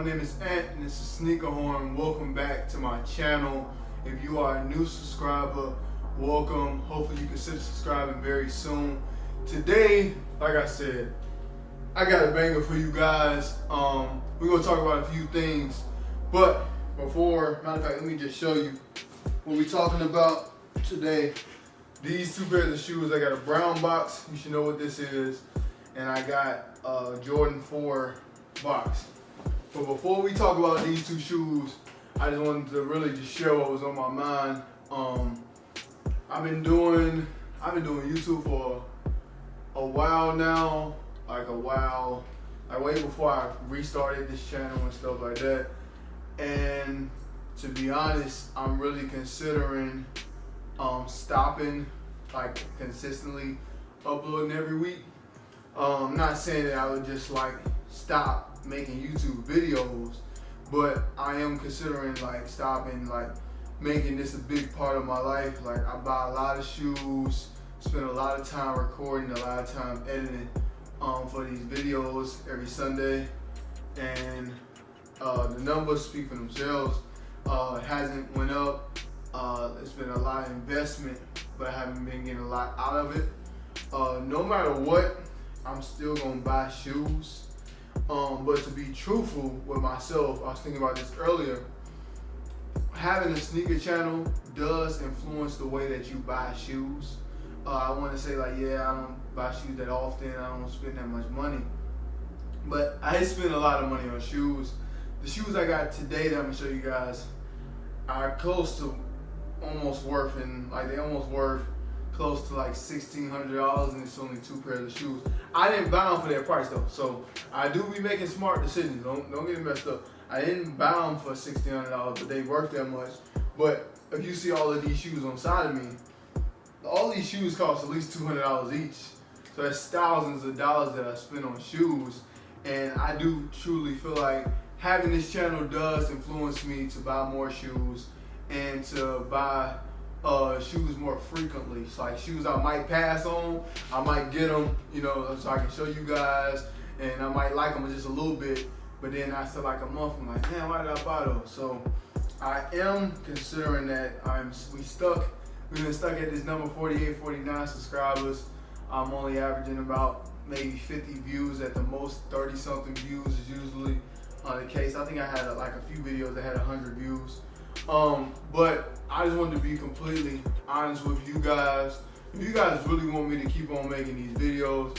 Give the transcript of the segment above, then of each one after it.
my name is Ant and this is Sneaker Horn. Welcome back to my channel. If you are a new subscriber, welcome. Hopefully you consider subscribing very soon. Today, like I said, I got a banger for you guys. We're gonna talk about a few things, but before, matter of fact, let me just show you what we're talking about today. These two pairs of shoes, I got a brown box, you should know what this is, and I got a Jordan 4 box. But before we talk about these two shoes, I just wanted to really just share what was on my mind. I've been doing YouTube for a while now, like way before I restarted this channel and stuff like that. And to be honest, I'm really considering stopping, like consistently uploading every week. I'm not saying that I would just like stop making YouTube videos, but I am considering like stopping, like making this a big part of my life. Like I buy a lot of shoes, spend a lot of time recording, a lot of time editing for these videos every Sunday, and the numbers speak for themselves. It hasn't went up. It's been a lot of investment, but I haven't been getting a lot out of it. No matter what, I'm still gonna buy shoes. But to be truthful with myself, I was thinking about this earlier. Having a sneaker channel does influence the way that you buy shoes. I want to say like, yeah, I don't buy shoes that often. I don't spend that much money. But I spend a lot of money on shoes. The shoes I got today that I'm gonna show you guys are close to almost worth, close to like $1,600, and it's only two pairs of shoes. I didn't buy them for that price though, so I do be making smart decisions. Don't get it messed up. I didn't buy them for $1,600, but they worth that much. But if you see all of these shoes on side of me, all these shoes cost at least $200 each. So that's thousands of dollars that I spend on shoes, and I do truly feel like having this channel does influence me to buy more shoes and to buy shoes more frequently. So like shoes I might pass on, I might get them, so I can show you guys, and I might like them just a little bit, but then after like a month, I'm like, man, why did I buy those? So I am considering that we've been stuck at this number 48, 49 subscribers. I'm only averaging about maybe 50 views at the most. 30 something views is usually the case. I think I had like a few videos that had 100 views. But I just wanted to be completely honest with you guys. If you guys really want me to keep on making these videos,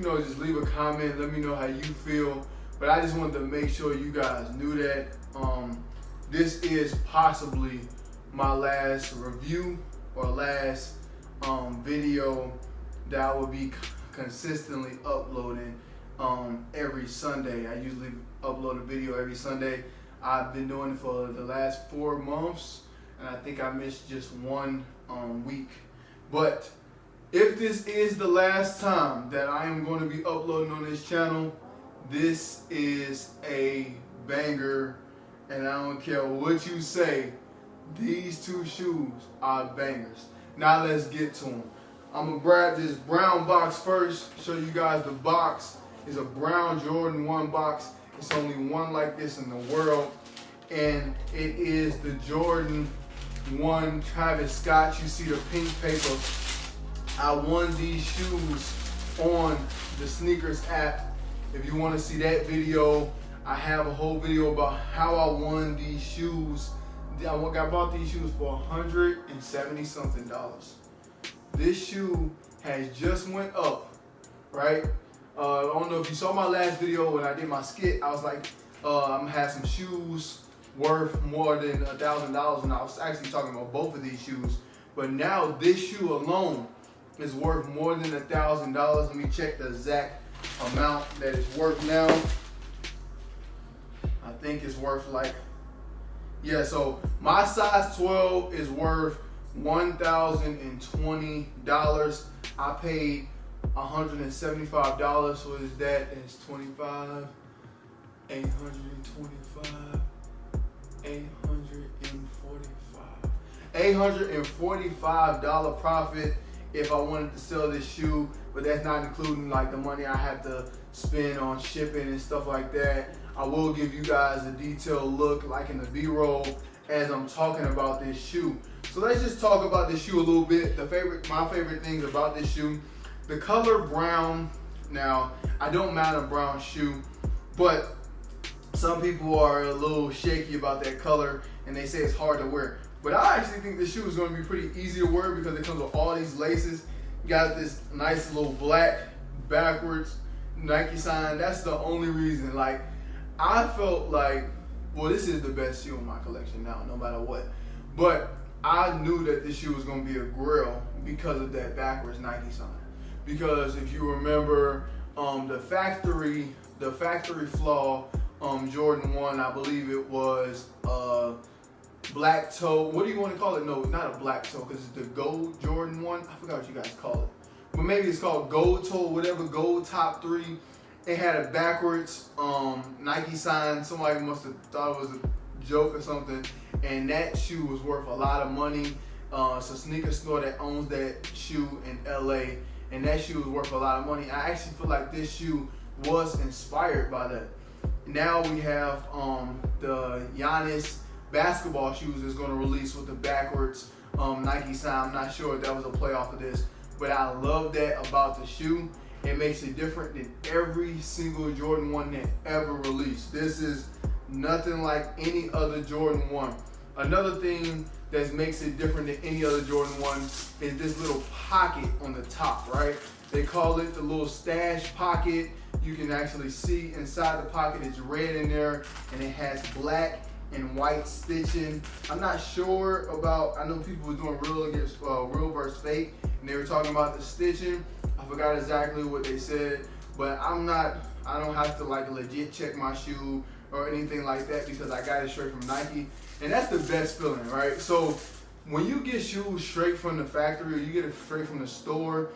just leave a comment, let me know how you feel. But I just wanted to make sure you guys knew that this is possibly my last review or last video that I will be consistently uploading every Sunday. I usually upload a video every Sunday. I've been doing it for the last 4 months, and I think I missed just one week. But if this is the last time that I am going to be uploading on this channel, this is a banger, and I don't care what you say, these two shoes are bangers. Now let's get to them. I'm gonna grab this brown box first, show you guys the box. It's a brown Jordan 1 box. It's only one like this in the world, and it is the Jordan 1 Travis Scott. You see the pink paper. I won these shoes on the Sneakers app. If you want to see that video, I have a whole video about how I won these shoes. I bought these shoes for $170 something. This shoe has just went up, right? I don't know if you saw my last video when I did my skit. I was like, I'm gonna have some shoes worth more than $1,000, and I was actually talking about both of these shoes. But now this shoe alone is worth more than $1,000. Let me check the exact amount that it's worth now. I think it's worth like, yeah, so my size 12 is worth $1,020. I paid $175, so is that? It's 25, 825, 845 profit if I wanted to sell this shoe, but that's not including like the money I had to spend on shipping and stuff like that. I will give you guys a detailed look like in the B-roll as I'm talking about this shoe. So let's just talk about this shoe a little bit. My favorite things about this shoe, the color brown. Now, I don't mind a brown shoe, but some people are a little shaky about that color and they say it's hard to wear. But I actually think this shoe is going to be pretty easy to wear because it comes with all these laces. You got this nice little black backwards Nike sign. That's the only reason. Like, I felt like, well, this is the best shoe in my collection now, no matter what. But I knew that this shoe was going to be a grail because of that backwards Nike sign. Because if you remember, the factory flaw Jordan 1, I believe it was black toe. What do you want to call it? No, not a black toe, because it's the gold Jordan 1. I forgot what you guys call it. But maybe it's called gold toe, whatever, gold top 3. It had a backwards Nike sign. Somebody must have thought it was a joke or something. And that shoe was worth a lot of money. It's a sneaker store that owns that shoe in LA. And that shoe was worth a lot of money. I actually feel like this shoe was inspired by that. Now we have the Giannis basketball shoes is going to release with the backwards Nike sign. I'm not sure if that was a play off of this, but I love that about the shoe. It makes it different than every single Jordan 1 that ever released. This is nothing like any other Jordan 1. Another thing that makes it different than any other Jordan 1 is this little pocket on the top, right? They call it the little stash pocket. You can actually see inside the pocket, it's red in there, and it has black and white stitching. I'm not sure about, I know people were doing real versus fake, and they were talking about the stitching. I forgot exactly what they said, but I don't have to like legit check my shoe or anything like that because I got it straight from Nike. And that's the best feeling, right? So when you get shoes straight from the factory or you get it straight from the store,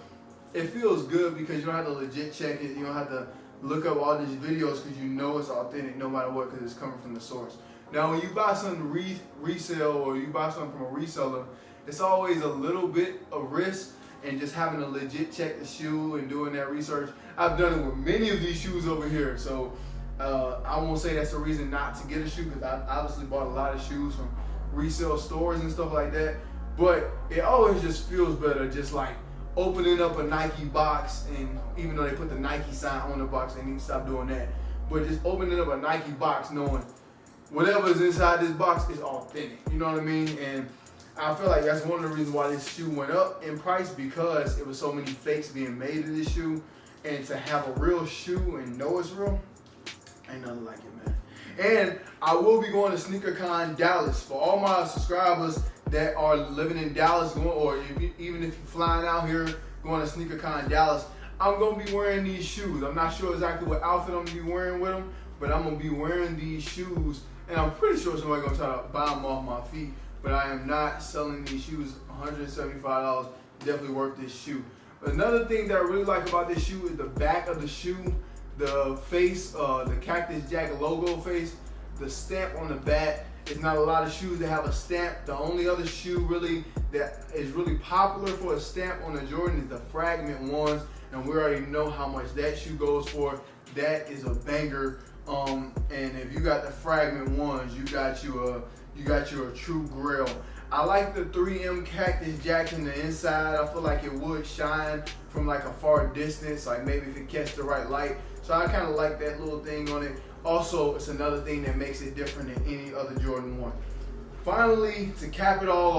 it feels good because you don't have to legit check it. You don't have to look up all these videos because you know it's authentic no matter what because it's coming from the source. Now, when you buy something resale or you buy something from a reseller, it's always a little bit of risk and just having to legit check the shoe and doing that research. I've done it with many of these shoes over here, so I won't say that's a reason not to get a shoe because I obviously bought a lot of shoes from resale stores and stuff like that, but it always just feels better just like opening up a Nike box, and even though they put the Nike sign on the box, they need to stop doing that, but just opening up a Nike box knowing whatever's inside this box is authentic, you know what I mean? And I feel like that's one of the reasons why this shoe went up in price because it was so many fakes being made of this shoe, and to have a real shoe and know it's real, ain't nothing like it, man. And I will be going to SneakerCon Dallas. For all my subscribers that are living in Dallas, or even if you're flying out here going to SneakerCon Dallas, I'm going to be wearing these shoes. I'm not sure exactly what outfit I'm going to be wearing with them, but I'm going to be wearing these shoes, and I'm pretty sure somebody's going to try to buy them off my feet, but I am not selling these shoes. $175, definitely worth this shoe. Another thing that I really like about this shoe is the back of the shoe, the face, the Cactus Jack logo face, the stamp on the back. It's not a lot of shoes that have a stamp. The only other shoe really that is really popular for a stamp on a Jordan is the Fragment ones, and we already know how much that shoe goes for. That is a banger. And if you got the Fragment ones, you got you a true grail. I like the 3M Cactus Jack in the inside. I feel like it would shine from like a far distance, like maybe if it catch the right light. So I kind of like that little thing on it. Also, it's another thing that makes it different than any other Jordan 1. Finally, to cap it all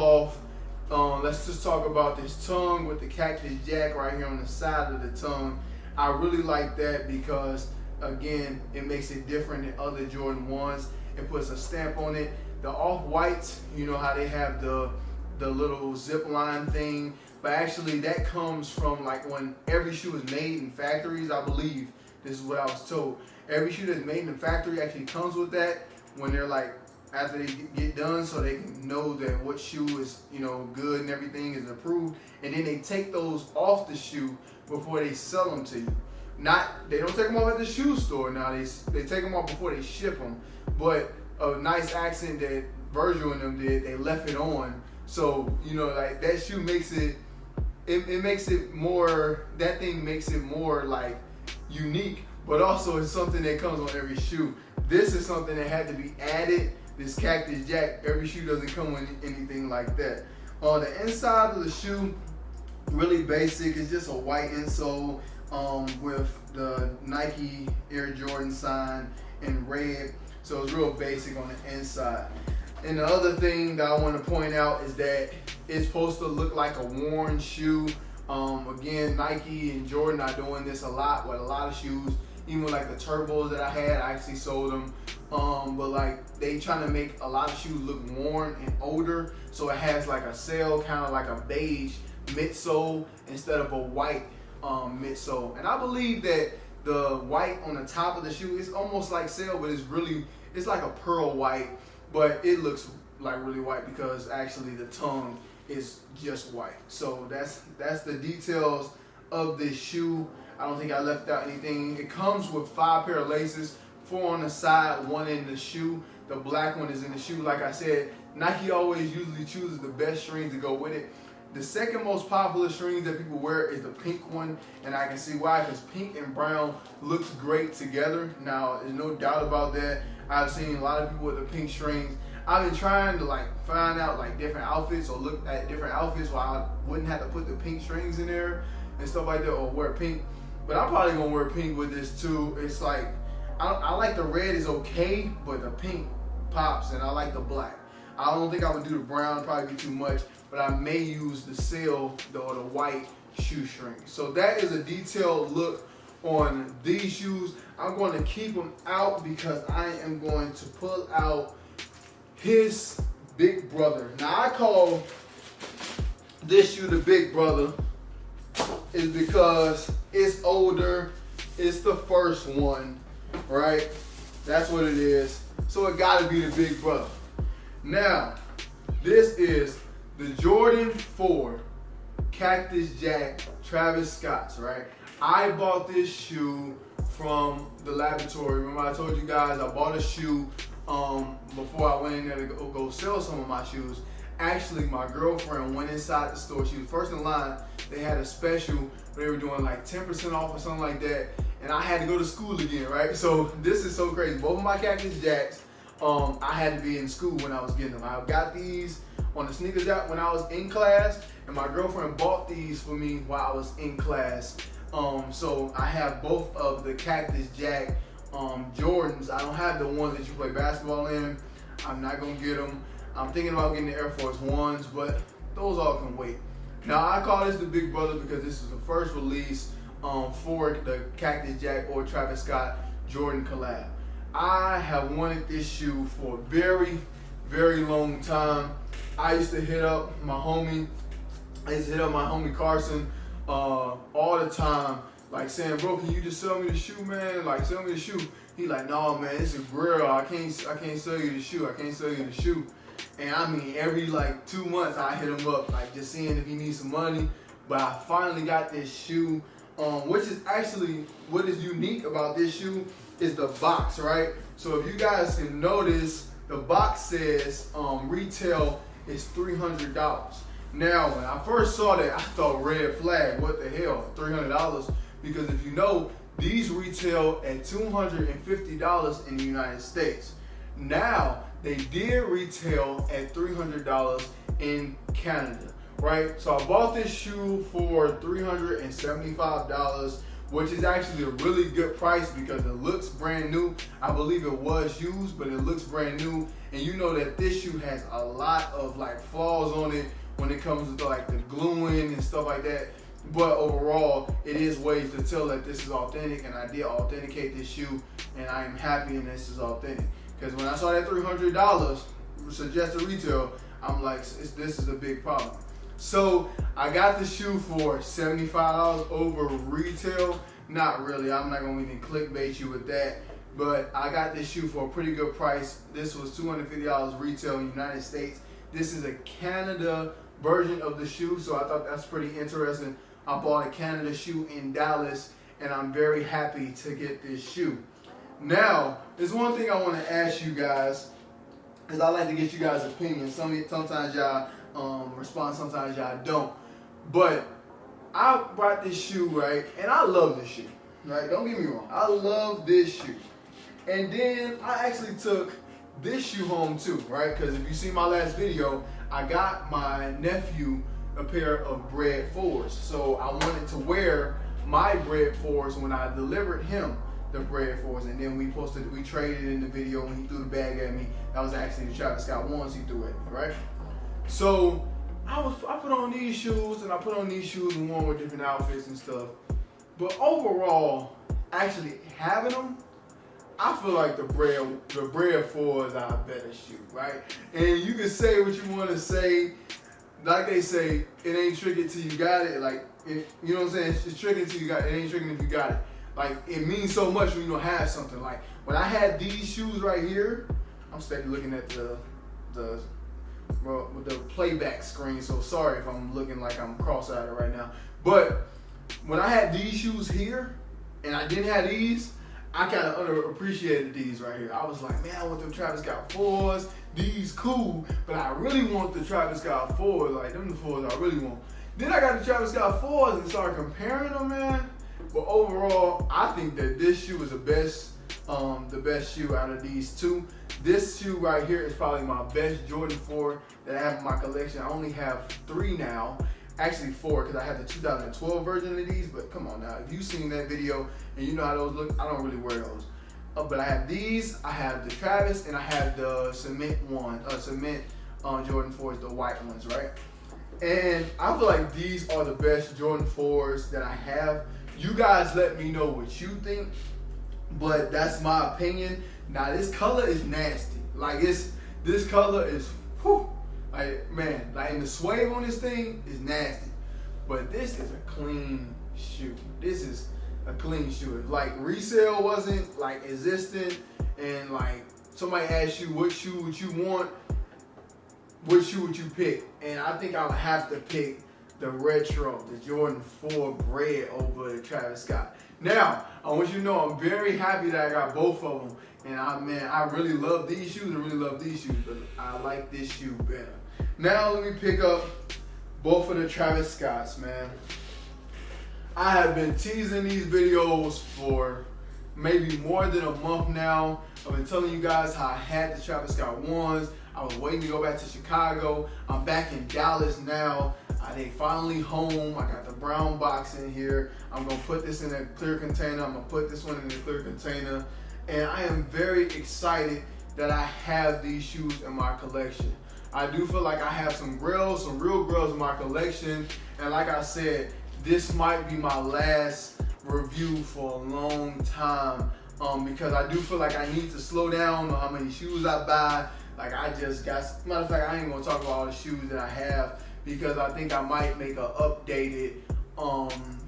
off, let's just talk about this tongue with the Cactus Jack right here on the side of the tongue. I really like that because, again, it makes it different than other Jordan 1s. It puts a stamp on it. The off-whites, you know how they have the little zip line thing, but actually that comes from like when every shoe is made in factories, I believe. This is what I was told. Every shoe that's made in the factory actually comes with that when they're like, after they get done, so they can know that what shoe is, you know, good and everything is approved. And then they take those off the shoe before they sell them to you. They don't take them off at the shoe store now. They take them off before they ship them. But a nice accent that Virgil and them did, they left it on. So, you know, like that shoe makes it makes it more, that thing makes it more like unique, but also it's something that comes on every shoe. this is something that had to be added. This Cactus Jack, every shoe doesn't come with anything like that. On the inside of the shoe, really basic. It's just a white insole with the Nike Air Jordan sign in red. So it's real basic on the inside. And the other thing that I want to point out is that it's supposed to look like a worn shoe. Again, Nike and Jordan are doing this a lot with a lot of shoes. Even like the turbos that I had, I actually sold them. But like they trying to make a lot of shoes look worn and older. So it has like a sail, kind of like a beige midsole instead of a white midsole. And I believe that the white on the top of the shoe is almost like sail, but it's like a pearl white, but it looks like really white because actually the tongue is just white. So that's the details of this shoe. I don't think I left out anything. It comes with 5 pair of laces, 4 on the side, 1 in the shoe. The black one is in the shoe. Like I said, Nike always usually chooses the best strings to go with it. The second most popular strings that people wear is the pink one, and I can see why, because pink and brown looks great together. Now, there's no doubt about that. I've seen a lot of people with the pink strings. I've been trying to like find out like different outfits or look at different outfits where I wouldn't have to put the pink strings in there and stuff like that, or wear pink. But I'm probably gonna wear pink with this too. It's like, I like the red is okay, but the pink pops, and I like the black. I don't think I would do the brown, probably be too much, but I may use the sail or the white shoestring. So that is a detailed look on these shoes. I'm going to keep them out because I am going to pull out his big brother. Now I call this shoe the big brother is because it's older, it's the first one, right? That's what it is. So it gotta be the big brother. Now, this is the Jordan 4 Cactus Jack Travis Scott's, right? I bought this shoe from the laboratory. Remember I told you guys I bought a shoe before I went in there to go sell some of my shoes. Actually, my girlfriend went inside the store. She was first in line. They had a special. They were doing like 10% off or something like that. And I had to go to school again, right? So this is so crazy. Both of my Cactus Jacks, I had to be in school when I was getting them. I got these on the sneakers app when I was in class, and my girlfriend bought these for me while I was in class. So I have both of the Cactus Jack Jordans. I don't have the ones that you play basketball in. I'm not gonna get them. I'm thinking about getting the Air Force Ones, but those all can wait. Now I call this the big brother because this is the first release for the Cactus Jack or Travis Scott Jordan collab. I have wanted this shoe for a very, very long time. I used to hit up my homie Carson all the time, like saying, bro, can you just sell me the shoe, man? Like, sell me the shoe. He like, no, man, it's a grill. I can't sell you the shoe. I can't sell you the shoe. And I mean, every like 2 months I hit him up, like just seeing if he needs some money. But I finally got this shoe, which is actually what is unique about this shoe is the box, right? So if you guys can notice, the box says retail is $300. Now, when I first saw that, I thought red flag. What the hell, $300? Because if you know, these retail at $250 in the United States. Now, they did retail at $300 in Canada, right? So I bought this shoe for $375, which is actually a really good price because it looks brand new. I believe it was used, but it looks brand new. And you know that this shoe has a lot of like flaws on it when it comes to like the gluing and stuff like that. But overall, it is ways to tell that this is authentic, and I did authenticate this shoe, and I am happy and this is authentic. Because when I saw that $300 suggested retail, I'm like, this is a big problem. So I got the shoe for $75 over retail. Not really, I'm not gonna even clickbait you with that. But I got this shoe for a pretty good price. This was $250 retail in the United States. This is a Canada version of the shoe, so I thought that's pretty interesting. I bought a Canada shoe in Dallas, and I'm very happy to get this shoe. Now, there's one thing I want to ask you guys, because I like to get you guys' opinions. Sometimes y'all respond, sometimes y'all don't. But I bought this shoe, right? And I love this shoe, right? Don't get me wrong. I love this shoe. And then I actually took this shoe home too, right? Because if you see my last video, I got my nephew a pair of Bred 4s. So I wanted to wear my Bred 4s when I delivered him the Bred 4s, and then we traded in the video when he threw the bag at me. That was actually the Travis Scott ones he threw at me, right? So I put on these shoes, and I put on these shoes and wore with different outfits and stuff. But overall, actually having them, I feel like the Bred 4s are a better shoe, right? And you can say what you want to say. Like they say, it ain't tricky till you got it. Like, you know what I'm saying? It's tricky till you got it. It ain't tricky if you got it. Like, it means so much when you don't have something. Like, when I had these shoes right here, I'm steady looking at the playback screen, so sorry if I'm looking like I'm cross-eyed right now. But when I had these shoes here, and I didn't have these, I kind of underappreciated these right here. I was like, man, I want them Travis Scott 4s. These cool, but I really want the Travis Scott 4s. Like, them the 4s I really want. Then I got the Travis Scott 4s and started comparing them, man. But overall, I think that this shoe is the best shoe out of these two. This shoe right here is probably my best Jordan 4 that I have in my collection. I only have 3 now. Actually 4, because I have the 2012 version of these, but come on now. If you've seen that video and you know how those look, I don't really wear those. But I have these, I have the Travis, and I have the cement Jordan 4s, the white ones, right? And I feel like these are the best Jordan 4s that I have. You guys let me know what you think, but that's my opinion. Now this color is nasty. Like this color is, whew, like man, like and the suede on this thing is nasty. But this is a clean shoe. This is a clean shoe. If like resale wasn't like existent and like somebody asked you what shoe would you want, what shoe would you pick? And I think I would have to pick the retro, the Jordan 4 Bred over the Travis Scott. Now, I want you to know I'm very happy that I got both of them. And I really love these shoes and really love these shoes, but I like this shoe better. Now let me pick up both of the Travis Scotts, man. I have been teasing these videos for maybe more than a month now. I've been telling you guys how I had the Travis Scott ones. I was waiting to go back to Chicago. I'm back in Dallas now. They finally home. I got the brown box in here. I'm gonna put this in a clear container. I'm gonna put this one in a clear container. And I am very excited that I have these shoes in my collection. I do feel like I have some real grills in my collection. And like I said, this might be my last review for a long time. Because I do feel like I need to slow down on how many shoes I buy. Like I just got, matter of fact, I ain't gonna talk about all the shoes that I have because I think I might make an updated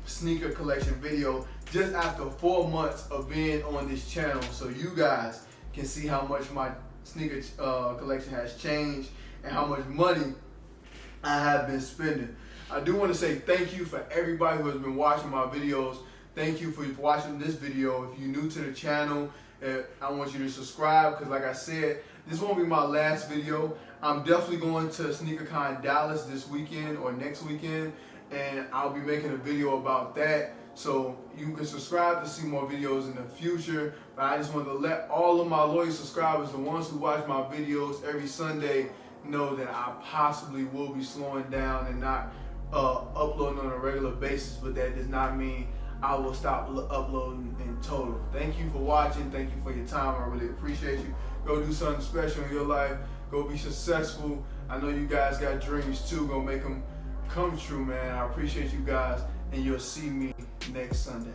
sneaker collection video just after 4 months of being on this channel, so you guys can see how much my sneaker collection has changed and how much money I have been spending. I do want to say thank you for everybody who has been watching my videos. Thank you for watching this video. If you're new to the channel, I want you to subscribe because like I said, this won't be my last video. I'm definitely going to SneakerCon Dallas this weekend or next weekend, and I'll be making a video about that. So you can subscribe to see more videos in the future. But I just want to let all of my loyal subscribers, the ones who watch my videos every Sunday, know that I possibly will be slowing down and not uploading on a regular basis, but that does not mean I will stop uploading in total. Thank you for watching. Thank you for your time. I really appreciate you. Go do something special in your life. Go be successful. I know you guys got dreams too. Go make them come true, man. I appreciate you guys, and you'll see me next Sunday.